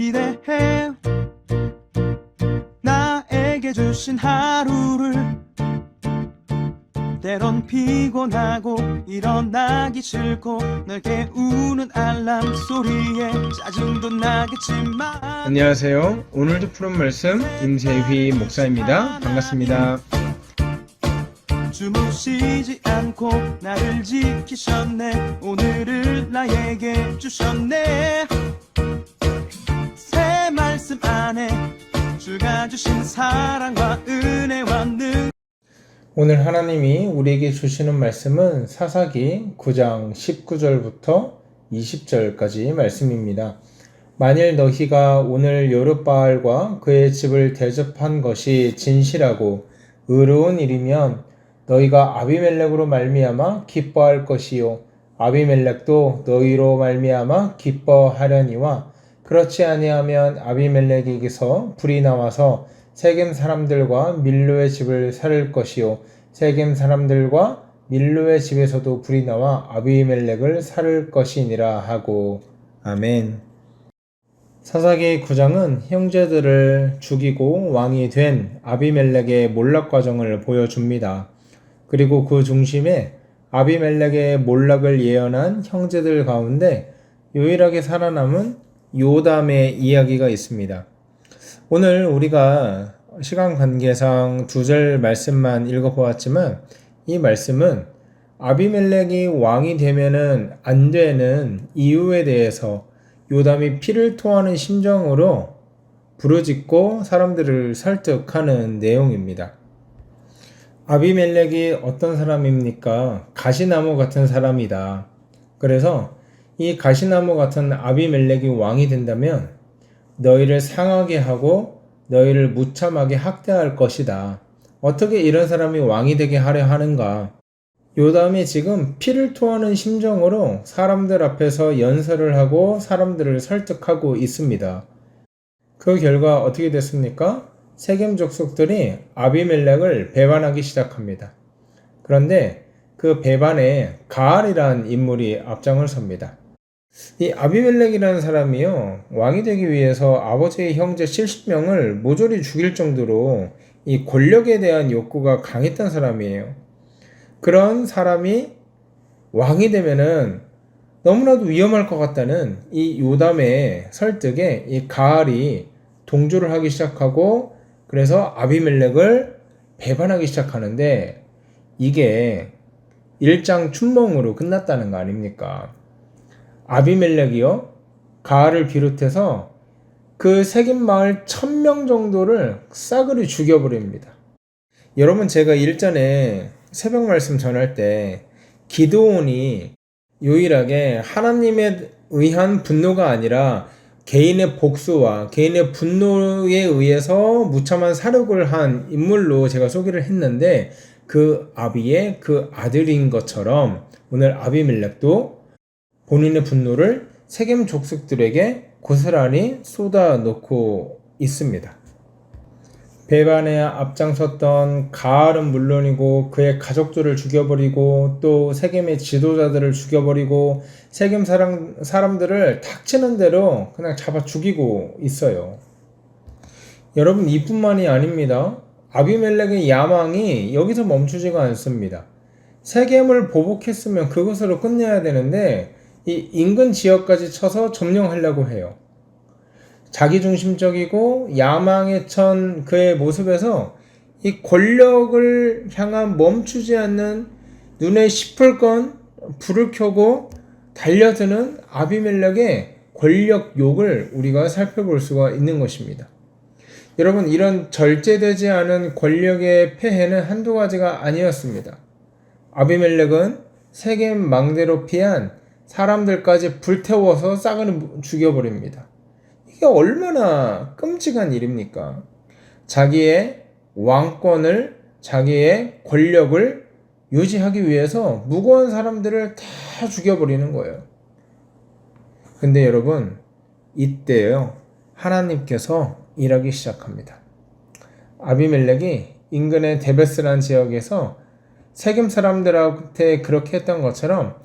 기대해 나에게 주신 하루를. 때론 피곤하고 일어나기 싫고 널 깨우는 알람 소리에 짜증도 나겠지만. 안녕하세요. 오늘도 푸른 말씀 임세휘 목사입니다. 반갑습니다. 주무시지 않고 나를 지키셨네. 오늘을 나에게 주셨네. 새 말씀 안에 주가 주신 사랑과 은혜와 능. 오늘 하나님이 우리에게 주시는 말씀은 사사기 9장 19절부터 20절까지 말씀입니다. 만일 너희가 오늘 여룻바알과 그의 집을 대접한 것이 진실하고 의로운 일이면 너희가 아비멜렉으로 말미암아 기뻐할 것이요 아비멜렉도 너희로 말미암아 기뻐하려니와 그렇지 아니하면 아비멜렉에게서 불이 나와서 세겜 사람들과 밀로의 집을 살릴 것이요 세겜 사람들과 밀로의 집에서도 불이 나와 아비멜렉을 살릴 것이니라 하고. 아멘. 사사기 9장은 형제들을 죽이고 왕이 된 아비멜렉의 몰락 과정을 보여줍니다. 그리고 그 중심에 아비멜렉의 몰락을 예언한 형제들 가운데 유일하게 살아남은 요담의 이야기가 있습니다. 오늘 우리가 시간 관계상 2절 말씀만 읽어보았지만 이 말씀은 아비멜렉이 왕이 되면은 안 되는 이유에 대해서 요담이 피를 토하는 심정으로 부르짖고 사람들을 설득하는 내용입니다. 아비멜렉이 어떤 사람입니까? 가시나무 같은 사람이다. 그래서 이 가시나무 같은 아비멜렉이 왕이 된다면 너희를 상하게 하고 너희를 무참하게 학대할 것이다. 어떻게 이런 사람이 왕이 되게 하려 하는가? 요담이 지금 피를 토하는 심정으로 사람들 앞에서 연설을 하고 사람들을 설득하고 있습니다. 그 결과 어떻게 됐습니까? 세겜 족속들이 아비멜렉을 배반하기 시작합니다. 그런데 그 배반에 가알이라는 인물이 앞장을 섭니다. 이 아비멜렉이라는 사람이요, 왕이 되기 위해서 아버지의 형제 70명을 모조리 죽일 정도로 이 권력에 대한 욕구가 강했던 사람이에요. 그런 사람이 왕이 되면은 너무나도 위험할 것 같다는 이 요담의 설득에 이 가알이 동조를 하기 시작하고 그래서 아비멜렉을 배반하기 시작하는데 이게 일장춘몽으로 끝났다는 거 아닙니까? 아비멜렉이요, 가알을 비롯해서 그 세겜 마을 1000명 정도를 싸그리 죽여버립니다. 여러분, 제가 일전에 새벽 말씀 전할 때 기드온이 유일하게 하나님에 의한 분노가 아니라 개인의 복수와 개인의 분노에 의해서 무참한 사륙을 한 인물로 제가 소개를 했는데 그 아비의 그 아들인 것처럼 오늘 아비멜렉도 본인의 분노를 세겜 족속들에게 고스란히 쏟아놓고 있습니다. 배반에 앞장섰던 가알은 물론이고 그의 가족들을 죽여버리고 또 세겜의 지도자들을 죽여버리고 세겜 사람들을 닥치는 대로 그냥 잡아 죽이고 있어요. 여러분, 이뿐만이 아닙니다. 아비멜렉의 야망이 여기서 멈추지가 않습니다. 세겜을 보복했으면 그것으로 끝내야 되는데 이 인근 지역까지 쳐서 점령하려고 해요. 자기중심적이고 야망에 찬 그의 모습에서 이 권력을 향한 멈추지 않는 눈에 시펄건 불을 켜고 달려드는 아비멜렉의 권력욕을 우리가 살펴볼 수가 있는 것입니다. 여러분, 이런 절제되지 않은 권력의 폐해는 한두 가지가 아니었습니다. 아비멜렉은 세겜 망대로 피한 사람들까지 불태워서 싸그리 죽여버립니다. 이게 얼마나 끔찍한 일입니까? 자기의 왕권을, 자기의 권력을 유지하기 위해서 무고한 사람들을 다 죽여버리는 거예요. 근데 여러분, 이때요, 하나님께서 일하기 시작합니다. 아비멜렉이 인근의 데베스라는 지역에서 세겜 사람들한테 그렇게 했던 것처럼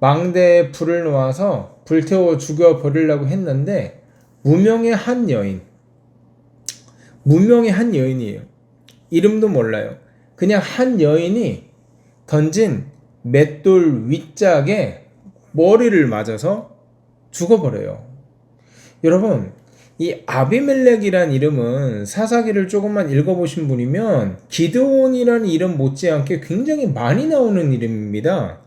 망대에 불을 놓아서 불태워 죽여버리려고 했는데 무명의 한 여인. 무명의 한 여인이에요. 이름도 몰라요. 그냥 한 여인이 던진 맷돌 윗짝에 머리를 맞아서 죽어버려요. 여러분, 이 아비멜렉이란 이름은 사사기를 조금만 읽어보신 분이면 기드온이라는 이름 못지않게 굉장히 많이 나오는 이름입니다.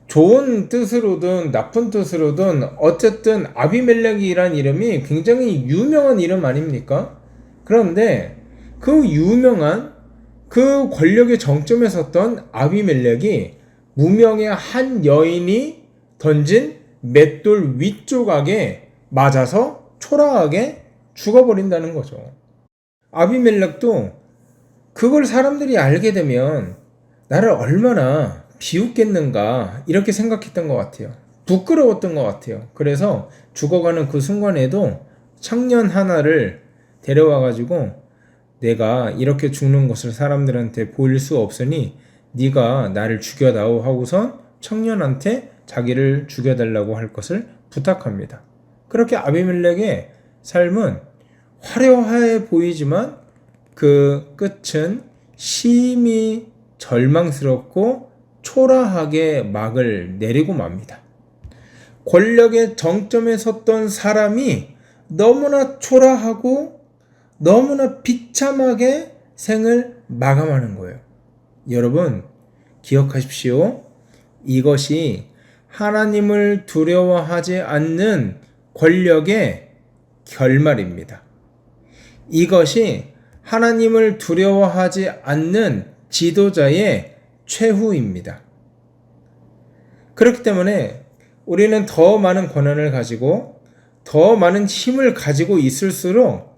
좋은 뜻으로든 나쁜 뜻으로든 어쨌든 아비멜렉이란 이름이 굉장히 유명한 이름 아닙니까? 그런데 그 유명한 그 권력의 정점에 섰던 아비멜렉이 무명의 한 여인이 던진 맷돌 윗조각에 맞아서 초라하게 죽어버린다는 거죠. 아비멜렉도 그걸 사람들이 알게 되면 나를 얼마나 비웃겠는가 이렇게 생각했던 것 같아요. 부끄러웠던 것 같아요. 그래서 죽어가는 그 순간에도 청년 하나를 데려와가지고 내가 이렇게 죽는 것을 사람들한테 보일 수 없으니 네가 나를 죽여다오 하고선 청년한테 자기를 죽여달라고 할 것을 부탁합니다. 그렇게 아비멜렉의 삶은 화려해 보이지만 그 끝은 심히 절망스럽고 초라하게 막을 내리고 맙니다. 권력의 정점에 섰던 사람이 너무나 초라하고 너무나 비참하게 생을 마감하는 거예요. 여러분, 기억하십시오. 이것이 하나님을 두려워하지 않는 권력의 결말입니다. 이것이 하나님을 두려워하지 않는 지도자의 최후입니다. 그렇기 때문에 우리는 더 많은 권한을 가지고 더 많은 힘을 가지고 있을수록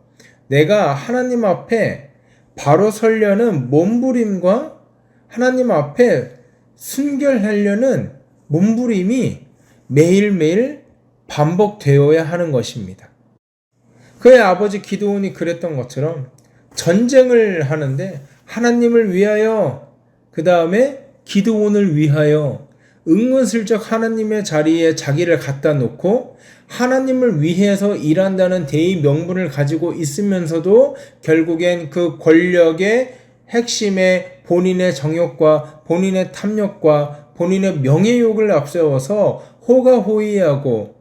내가 하나님 앞에 바로 서려는 몸부림과 하나님 앞에 순결하려는 몸부림이 매일매일 반복되어야 하는 것입니다. 그의 아버지 기드온이 그랬던 것처럼 전쟁을 하는데 하나님을 위하여, 그 다음에 기드온을 위하여 은근슬쩍 하나님의 자리에 자기를 갖다 놓고 하나님을 위해서 일한다는 대의 명분을 가지고 있으면서도 결국엔 그 권력의 핵심에 본인의 정욕과 본인의 탐욕과 본인의 명예욕을 앞세워서 호가호위하고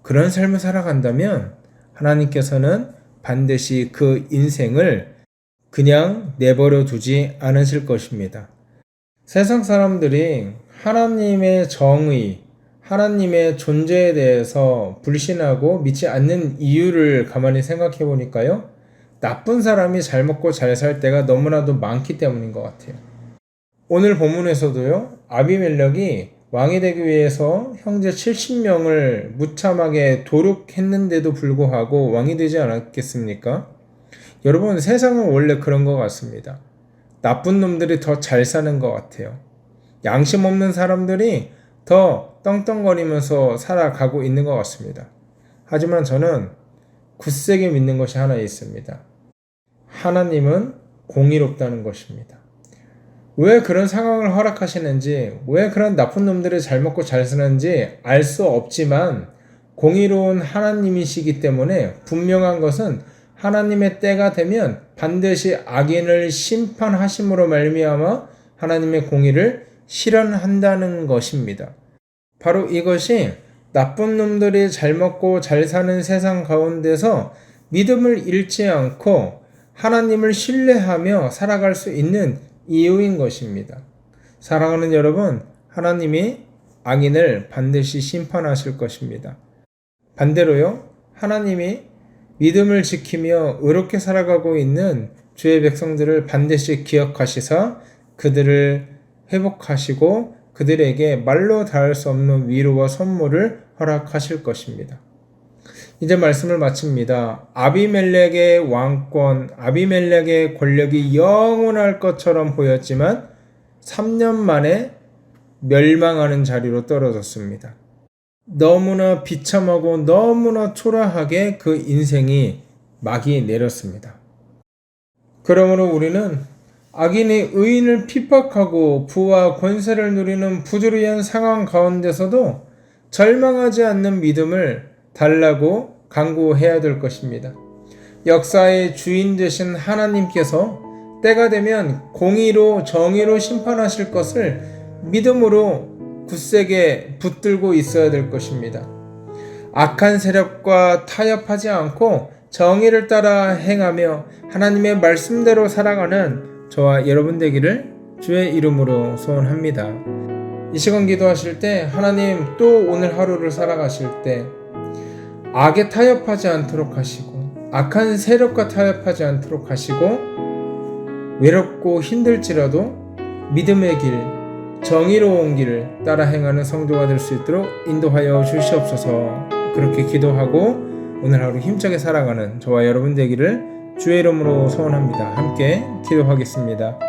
그런 삶을 살아간다면 하나님께서는 반드시 그 인생을 그냥 내버려 두지 않으실 것입니다. 세상 사람들이 하나님의 정의, 하나님의 존재에 대해서 불신하고 믿지 않는 이유를 가만히 생각해 보니까요, 나쁜 사람이 잘 먹고 잘 살 때가 너무나도 많기 때문인 것 같아요. 오늘 본문에서도요, 아비멜렉이 왕이 되기 위해서 형제 70명을 무참하게 도륙했는데도 불구하고 왕이 되지 않았겠습니까? 여러분, 세상은 원래 그런 것 같습니다. 나쁜 놈들이 더 잘 사는 것 같아요. 양심 없는 사람들이 더 떵떵거리면서 살아가고 있는 것 같습니다. 하지만 저는 굳세게 믿는 것이 하나 있습니다. 하나님은 공의롭다는 것입니다. 왜 그런 상황을 허락하시는지, 왜 그런 나쁜 놈들이 잘 먹고 잘 사는지 알 수 없지만 공의로운 하나님이시기 때문에 분명한 것은 하나님의 때가 되면 반드시 악인을 심판하심으로 말미암아 하나님의 공의를 실현한다는 것입니다. 바로 이것이 나쁜 놈들이 잘 먹고 잘 사는 세상 가운데서 믿음을 잃지 않고 하나님을 신뢰하며 살아갈 수 있는 이유인 것입니다. 사랑하는 여러분, 하나님이 악인을 반드시 심판하실 것입니다. 반대로요, 하나님이 믿음을 지키며 의롭게 살아가고 있는 주의 백성들을 반드시 기억하시사 그들을 회복하시고 그들에게 말로 닿을 수 없는 위로와 선물을 허락하실 것입니다. 이제 말씀을 마칩니다. 아비멜렉의 왕권, 아비멜렉의 권력이 영원할 것처럼 보였지만 3년 만에 멸망하는 자리로 떨어졌습니다. 너무나 비참하고 너무나 초라하게 그 인생이 막이 내렸습니다. 그러므로 우리는 악인이 의인을 핍박하고 부와 권세를 누리는 부조리한 상황 가운데서도 절망하지 않는 믿음을 달라고 간구해야 될 것입니다. 역사의 주인 되신 하나님께서 때가 되면 공의로 정의로 심판하실 것을 믿음으로 굳세게 붙들고 있어야 될 것입니다. 악한 세력과 타협하지 않고 정의를 따라 행하며 하나님의 말씀대로 살아가는 저와 여러분 되기를 주의 이름으로 소원합니다. 이 시간 기도하실 때 하나님 또 오늘 하루를 살아가실 때 악에 타협하지 않도록 하시고 악한 세력과 타협하지 않도록 하시고 외롭고 힘들지라도 믿음의 길, 정의로운 길을 따라 행하는 성도가 될 수 있도록 인도하여 주시옵소서. 그렇게 기도하고 오늘 하루 힘차게 살아가는 저와 여러분 되기를 주의 이름으로 소원합니다. 함께 기도하겠습니다.